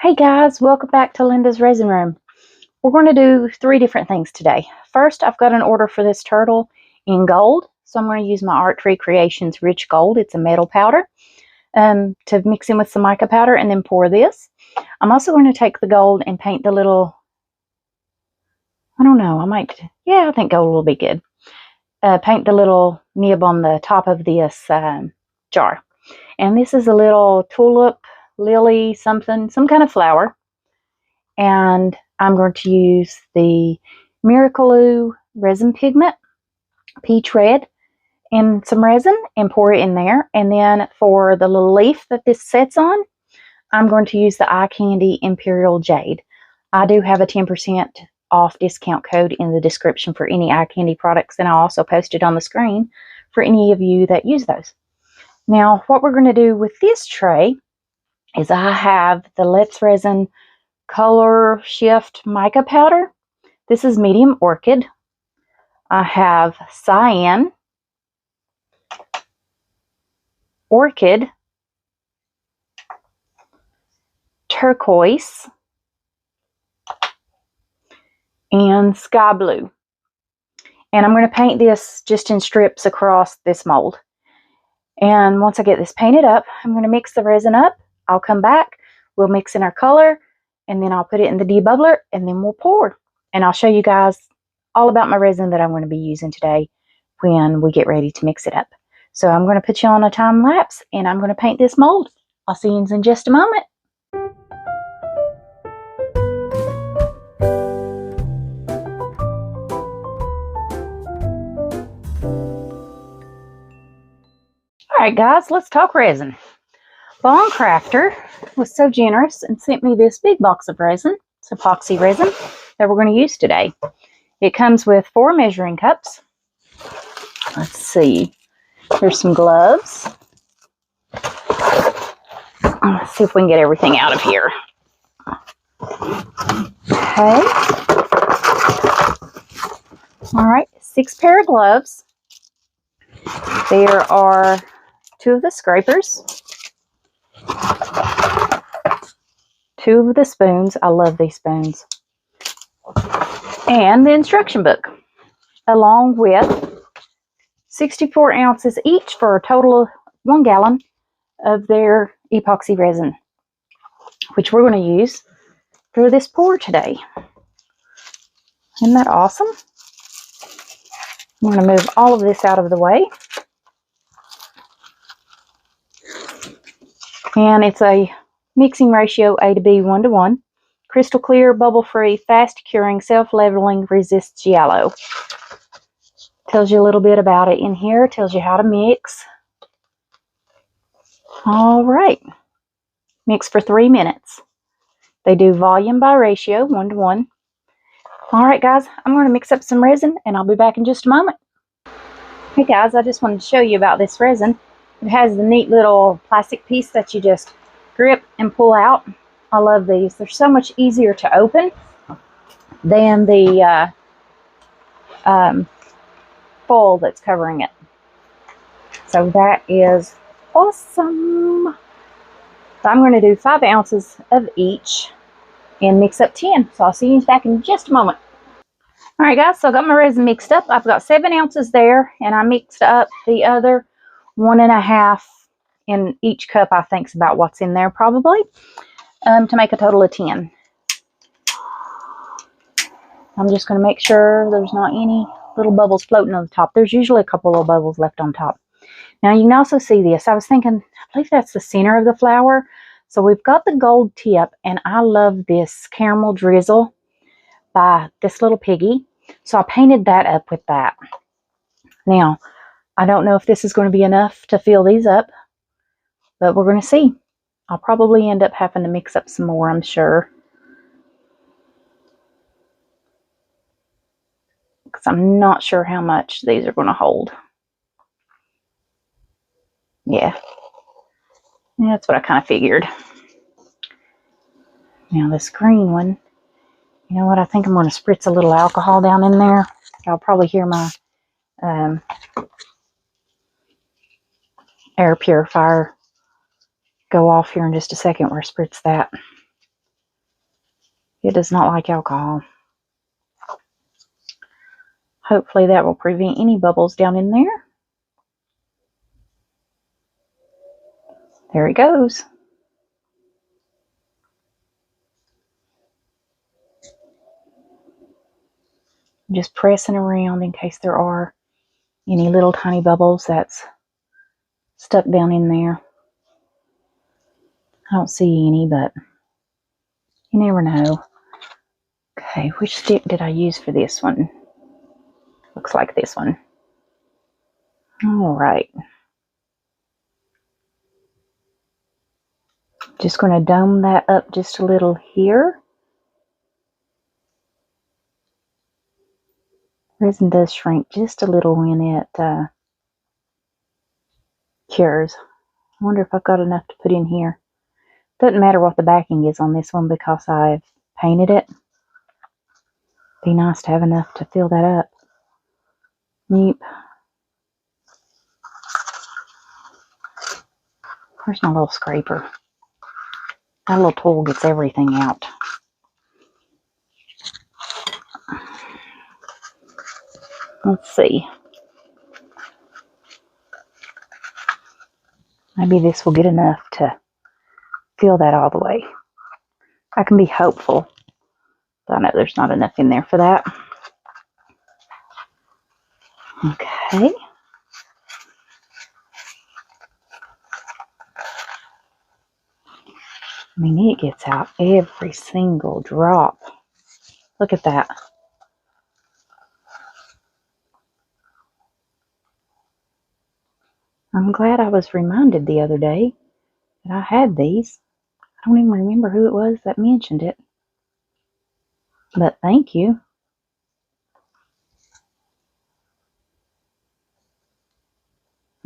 Hey guys, welcome back to Linda's Resin Room. We're going to do 3 different things today. First, I've got an order for this turtle in gold. So I'm going to use my Art Tree Creations Rich Gold. It's a metal powder to mix in with some mica powder and then pour this. I'm also going to take the gold and paint the little, I don't know, I think gold will be good. Paint the little nib on the top of this jar. And this is a little tulip, lily, some kind of flower. And I'm going to use the Miracle resin pigment, peach red, and some resin and pour it in there. And then for the little leaf that this sets on, I'm going to use the Eye Candy Imperial Jade. I do have a 10% off discount code in the description for any Eye Candy products, and I'll also post it on the screen for any of you that use those. Now, what we're going to do with this tray is I have the Let's Resin Color Shift mica powder. This is medium orchid. I have cyan, orchid, turquoise, and sky blue. And I'm going to paint this just in strips across this mold. And once I get this painted up, I'm going to mix the resin up. I'll come back, we'll mix in our color, and then I'll put it in the debubbler, and then we'll pour. And I'll show you guys all about my resin that I'm going to be using today when we get ready to mix it up. So I'm going to put you on a time lapse, and I'm going to paint this mold. I'll see you in just a moment. Alright guys, let's talk resin. Bond Crafter was so generous and sent me this big box of resin. It's epoxy resin that we're going to use today. It comes with 4 measuring cups. Let's see. Here's some gloves. Let's see if we can get everything out of here. Okay. Alright, 6 pair of gloves. There are 2 of the scrapers. 2 of the spoons. I love these spoons. And the instruction book, along with 64 ounces each for a total of 1 gallon of their epoxy resin, which we're going to use for this pour today. Isn't that awesome? I'm going to move all of this out of the way. And it's a mixing ratio A to B 1:1. Crystal clear, bubble-free, fast-curing, self-leveling, resists yellow. Tells you a little bit about it in here. Tells you how to mix. All right. Mix for 3 minutes. They do volume by ratio, 1:1. All right, guys. I'm going to mix up some resin, and I'll be back in just a moment. Hey, guys. I just wanted to show you about this resin. It has the neat little plastic piece that you just grip and pull out. I love these. They're so much easier to open than the foil that's covering it. So that is awesome. So I'm going to do 5 ounces of each and mix up 10. So I'll see you back in just a moment. All right, guys. So I got my resin mixed up. I've got 7 ounces there, and I mixed up the other 1.5 in each cup. I think is about what's in there probably. To make a total of 10. I'm just going to make sure there's not any little bubbles floating on the top. There's usually a couple of bubbles left on top. Now you can also see this. I was thinking, I believe that's the center of the flower. So we've got the gold tip, and I love this caramel drizzle by this little piggy. So I painted that up with that. Now, I don't know if this is going to be enough to fill these up, but we're going to see. I'll probably end up having to mix up some more, I'm sure. Because I'm not sure how much these are going to hold. Yeah. That's what I kind of figured. Now this green one, you know what? I think I'm going to spritz a little alcohol down in there. Y'all probably hear my air purifier go off here in just a second where I spritz that. It does not like alcohol. Hopefully that will prevent any bubbles down in there. There it goes. Just pressing around in case there are any little tiny bubbles that's stuck down in there. I don't see any, but you never know. Okay, which stick did I use for this one? Looks like this one. All right. Just going to dome that up just a little here. Resin does shrink just a little when it cures. I wonder if I've got enough to put in here. Doesn't matter what the backing is on this one because I've painted it. Be nice to have enough to fill that up. Yep. Where's my little scraper? That little tool gets everything out. Let's see. Maybe this will get enough to fill that all the way. I can be hopeful, but I know there's not enough in there for that. Okay. I mean, it gets out every single drop. Look at that. I'm glad I was reminded the other day that I had these. I don't even remember who it was that mentioned it. But thank you.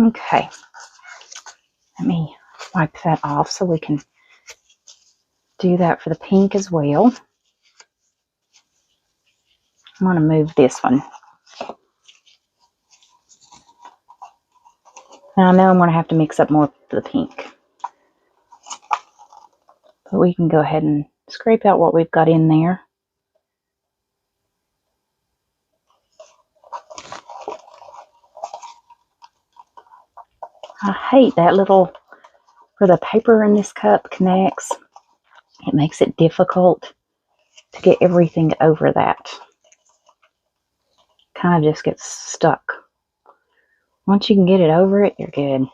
Okay. Let me wipe that off so we can do that for the pink as well. I'm going to move this one. Now I know I'm going to have to mix up more of the pink. But we can go ahead and scrape out what we've got in there. I hate that little, where the paper in this cup connects. It makes it difficult to get everything over that. Kind of just gets stuck. Once you can get it over it, you're good.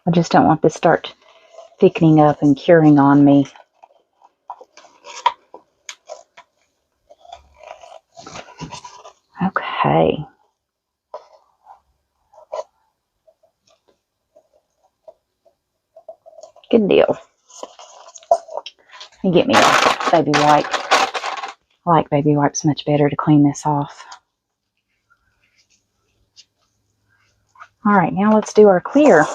I just don't want this to start thickening up and curing on me. Okay. Good deal. Let me get me a baby wipe. I like baby wipes much better to clean this off. Alright, now let's do our clear.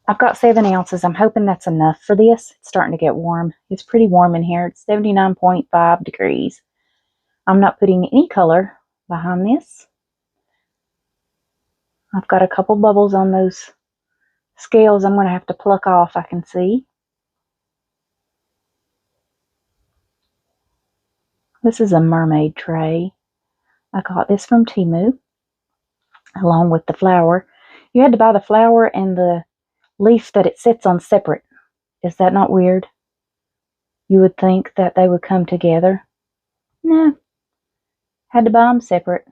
I've got 7 ounces. I'm hoping that's enough for this. It's starting to get warm. It's pretty warm in here. It's 79.5 degrees. I'm not putting any color behind this. I've got a couple bubbles on those scales I'm going to have to pluck off, I can see. This is a Mermaid tray. I got this from Temu, along with the flower. You had to buy the flower and the leaf that it sits on separate. Is that not weird? You would think that they would come together. No. Had to buy them separate.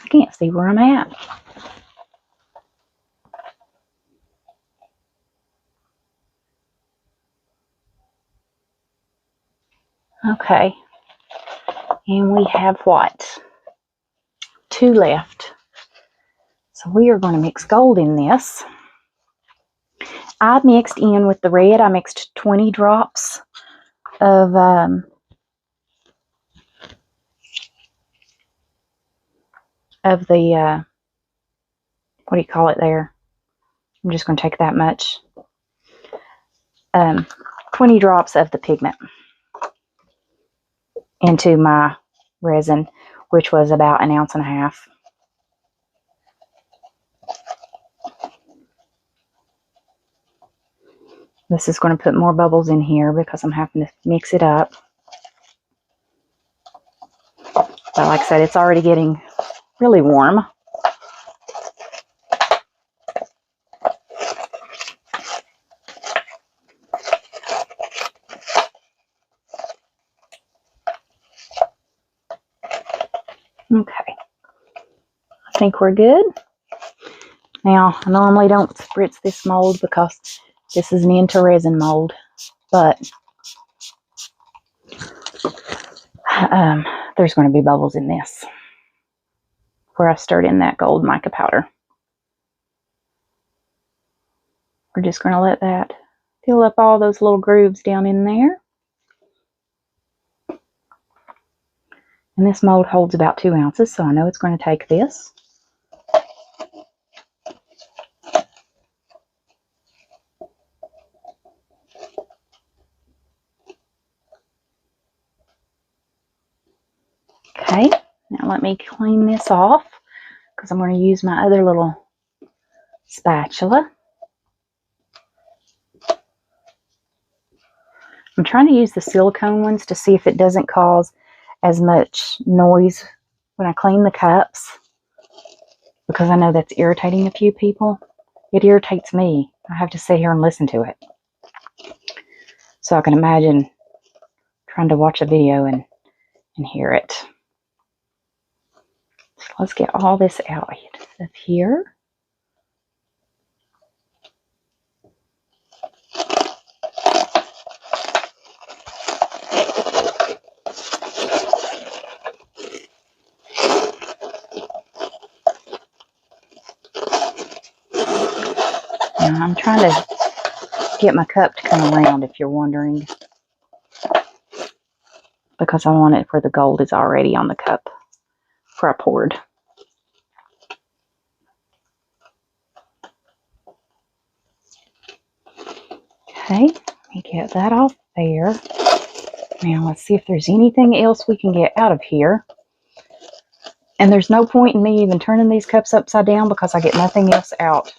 I can't see where I'm at. Okay. And we have what? 2 left. So we are going to mix gold in this. I mixed in with the red. I mixed 20 drops of the, what do you call it there? I'm just going to take that much. 20 drops of the pigment into my resin, which was about 1.5 ounces. This is going to put more bubbles in here because I'm having to mix it up. But like I said, it's already getting really warm. Okay, I think we're good. Now, I normally don't spritz this mold because this is an into resin mold, but there's going to be bubbles in this where I stirred in that gold mica powder. We're just going to let that fill up all those little grooves down in there. And this mold holds about 2 ounces, so I know it's going to take this. Okay, now let me clean this off because I'm going to use my other little spatula. I'm trying to use the silicone ones to see if it doesn't cause as much noise when I clean the cups, because I know that's irritating a few people. It irritates me. I have to sit here and listen to it. So I can imagine trying to watch a video and hear it. So let's get all this out of here. Now I'm trying to get my cup to come around, if you're wondering, because I want it where the gold is already on the cup where I poured. Okay, let me get that off there. Now let's see if there's anything else we can get out of here. And there's no point in me even turning these cups upside down because I get nothing else out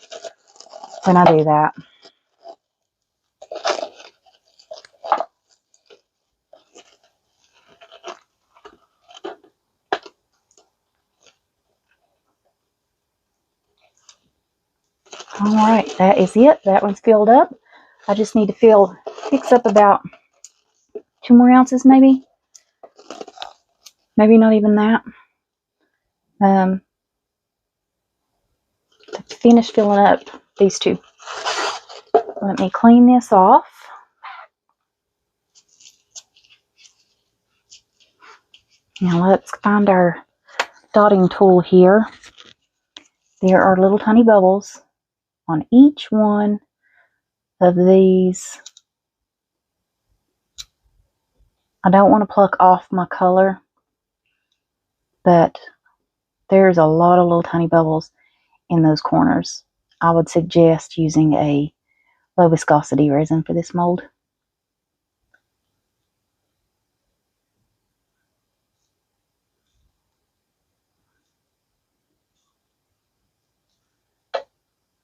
when I do that. Alright, that is it. That one's filled up. I just need to mix up about 2 more ounces maybe. Maybe not even that. To finish filling up these two. Let me clean this off. Now let's find our dotting tool here. There are little tiny bubbles on each one of these. I don't want to pluck off my color, but there's a lot of little tiny bubbles in those corners. I would suggest using a low viscosity resin for this mold.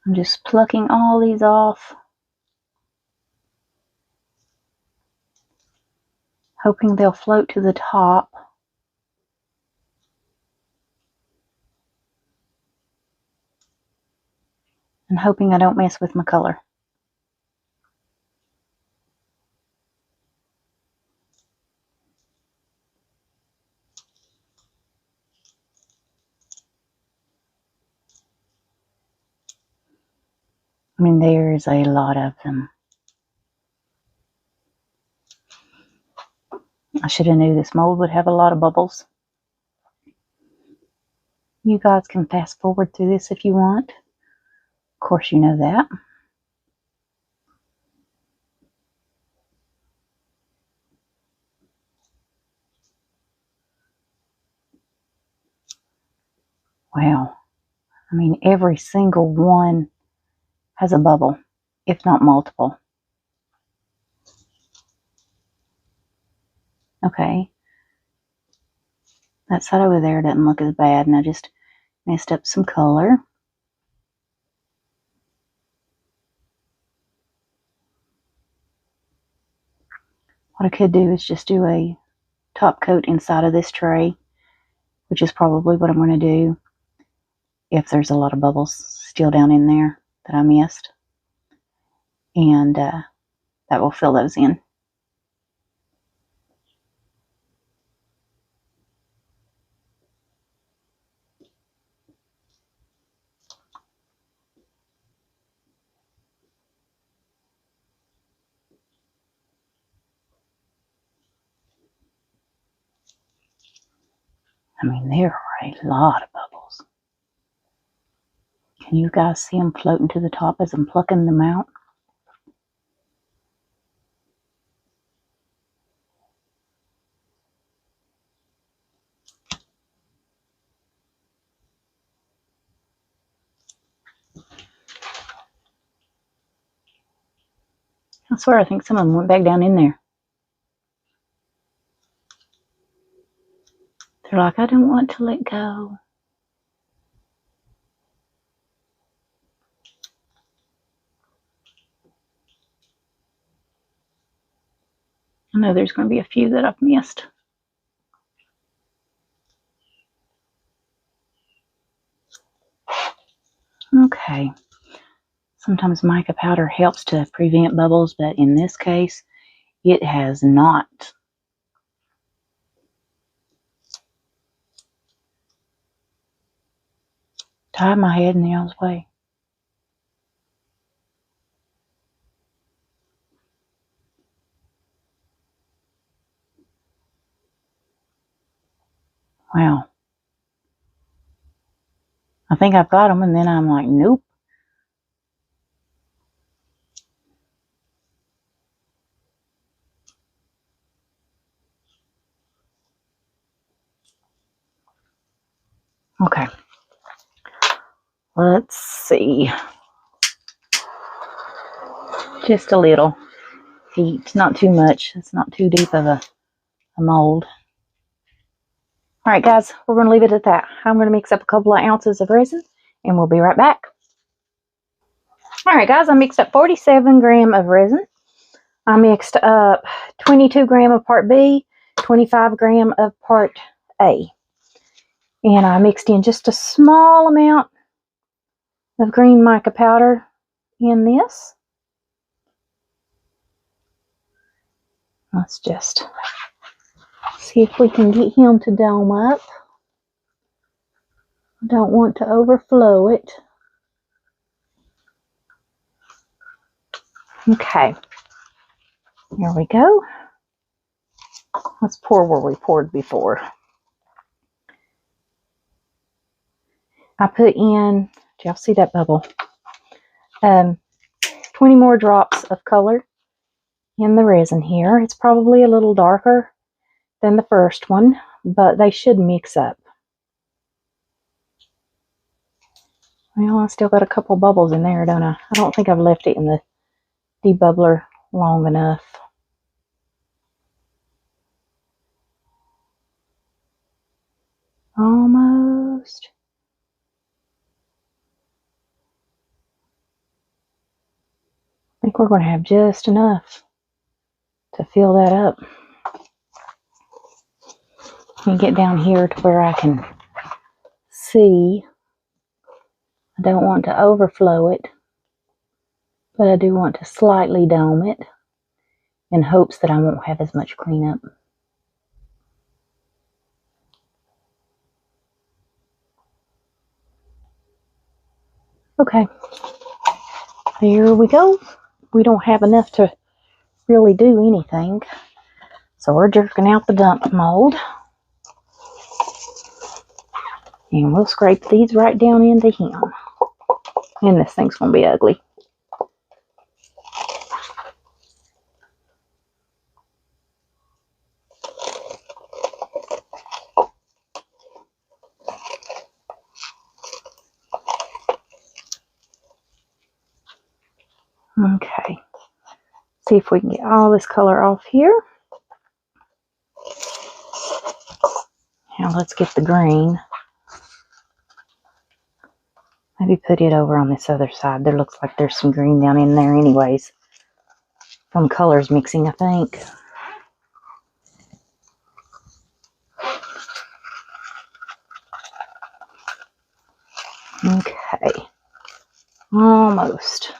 I'm just plucking all these off, hoping they'll float to the top. And hoping I don't mess with my color. I mean, there's a lot of them. I should have knew this mold would have a lot of bubbles. You guys can fast forward through this if you want. Of course, you know that. Wow. I mean, every single one has a bubble, if not multiple. Okay. That side over there doesn't look as bad, and I just messed up some color. What I could do is just do a top coat inside of this tray, which is probably what I'm going to do if there's a lot of bubbles still down in there that I missed. And that will fill those in. I mean, there are a lot of bubbles. Can you guys see them floating to the top as I'm plucking them out? I swear I think some of them went back down in there. They're like, I don't want to let go. I know there's going to be a few that I've missed. Okay. Sometimes mica powder helps to prevent bubbles, but in this case, it has not. Tied my head in the owl's way. Wow. I think I've got them, and then I'm like, nope. Okay. Let's see. Just a little heat, not too much. It's not too deep of a mold. All right, guys, we're going to leave it at that. I'm going to mix up a couple of ounces of resin, and we'll be right back. All right, guys, I mixed up 47 grams of resin. I mixed up 22 grams of part B, 25 grams of part A. And I mixed in just a small amount of green mica powder in this. Let's just see if we can get him to dome up. I don't want to overflow it. Okay, here we go. Let's pour where we poured before. I put in, do y'all see that bubble? 20 more drops of color in the resin here. It's probably a little darker than the first one, but they should mix up. Well, I still got a couple bubbles in there, don't I? I don't think I've left it in the debubbler long enough. Almost. I think we're going to have just enough to fill that up. And get down here to where I can see. I don't want to overflow it, but I do want to slightly dome it in hopes that I won't have as much cleanup. Okay, there we go. We don't have enough to really do anything, so we're jerking out the dump mold. And we'll scrape these right down into him. And this thing's going to be ugly. Okay. See if we can get all this color off here. Now let's get the green. Maybe put it over on this other side. There looks like there's some green down in there anyways. From colors mixing, I think. Okay. Almost.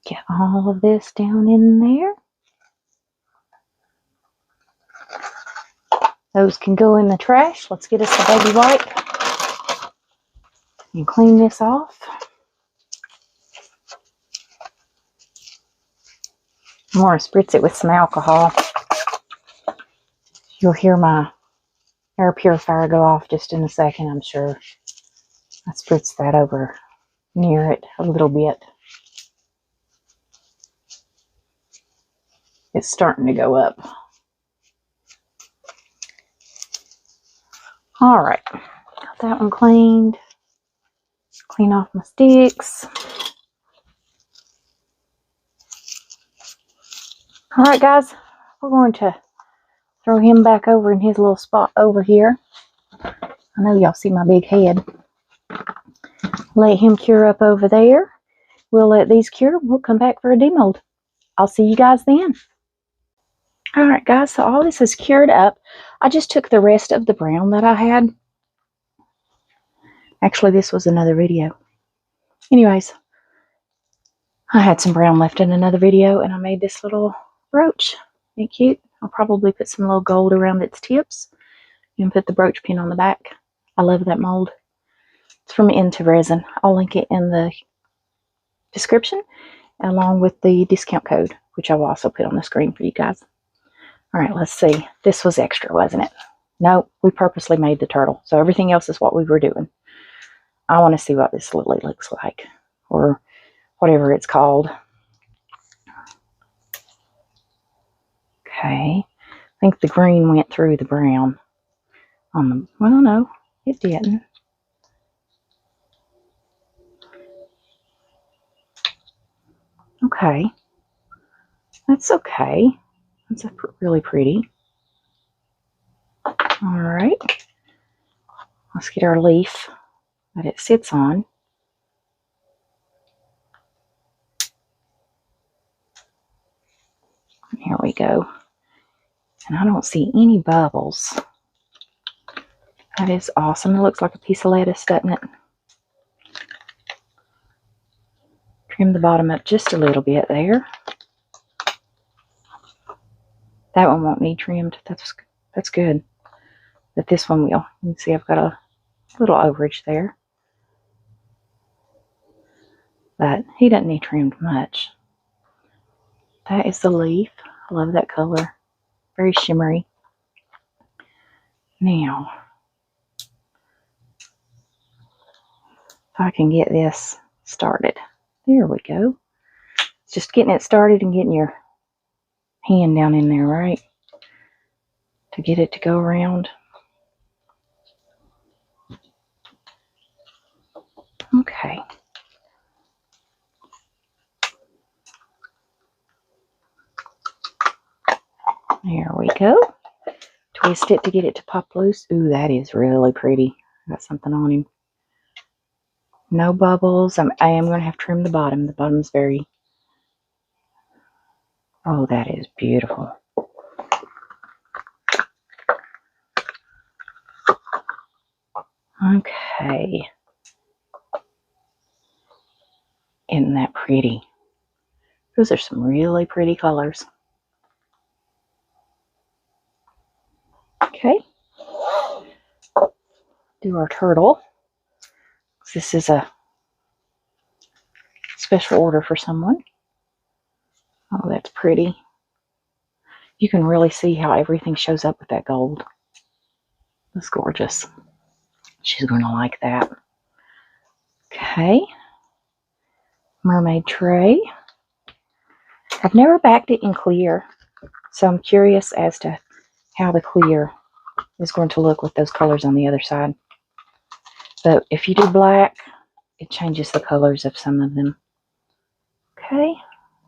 Get all of this down in there. Those can go in the trash. Let's get us a baby wipe and clean this off. I'm going to spritz it with some alcohol. You'll hear my air purifier go off just in a second, I'm sure. I spritz that over near it a little bit. It's starting to go up. All right, got that one cleaned. Clean off my sticks. All right, guys, we're going to throw him back over in his little spot over here. I know y'all see my big head. Let him cure up over there. We'll let these cure. We'll come back for a demold. I'll see you guys then. All right, guys, so all this is cured up. I just took the rest of the brown that I had. Actually, this was another video. Anyways, I had some brown left in another video, and I made this little brooch. Ain't cute? I'll probably put some little gold around its tips and put the brooch pin on the back. I love that mold. It's from Into Resin. I'll link it in the description along with the discount code, which I will also put on the screen for you guys. All right, let's see. This was extra, wasn't it? No, we purposely made the turtle. So everything else is what we were doing. I want to see what this lily looks like, or whatever it's called. Okay. I think the green went through the brown. Well, no, it didn't. Okay. That's okay. That's really pretty. All right. Let's get our leaf that it sits on. Here we go. And I don't see any bubbles. That is awesome. It looks like a piece of lettuce, doesn't it? Trim the bottom up just a little bit there. That one won't need trimmed. That's good. But this one will. You can see I've got a little overage there. But he doesn't need trimmed much. That is the leaf. I love that color. Very shimmery. Now, if I can get this started. There we go. It's just getting it started and getting your hand down in there, right? To get it to go around. Okay. There we go. Twist it to get it to pop loose. Ooh, that is really pretty. Got something on him. No bubbles. I am going to have to trim the bottom. The bottom's very... Oh, that is beautiful. Okay. Isn't that pretty? Those are some really pretty colors. Okay. Do our turtle. This is a special order for someone. Oh, that's pretty. You can really see how everything shows up with that gold. That's gorgeous. She's going to like that. Okay. Mermaid tray. I've never backed it in clear, so I'm curious as to how the clear is going to look with those colors on the other side. But if you do black, it changes the colors of some of them. Okay.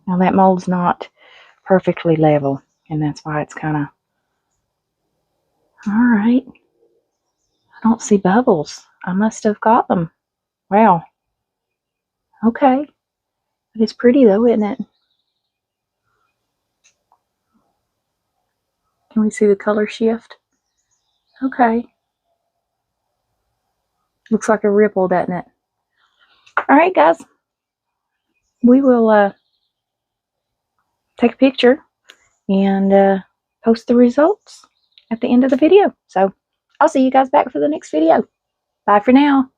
Now that mold's not perfectly level, and that's why it's kind of... All right. I don't see bubbles. I must have got them. Wow. Okay. But it's pretty though, isn't it? Can we see the color shift? Okay. Looks like a ripple, doesn't it? Alright guys, we will take a picture and post the results at the end of the video. So I'll see you guys back for the next video. Bye for now.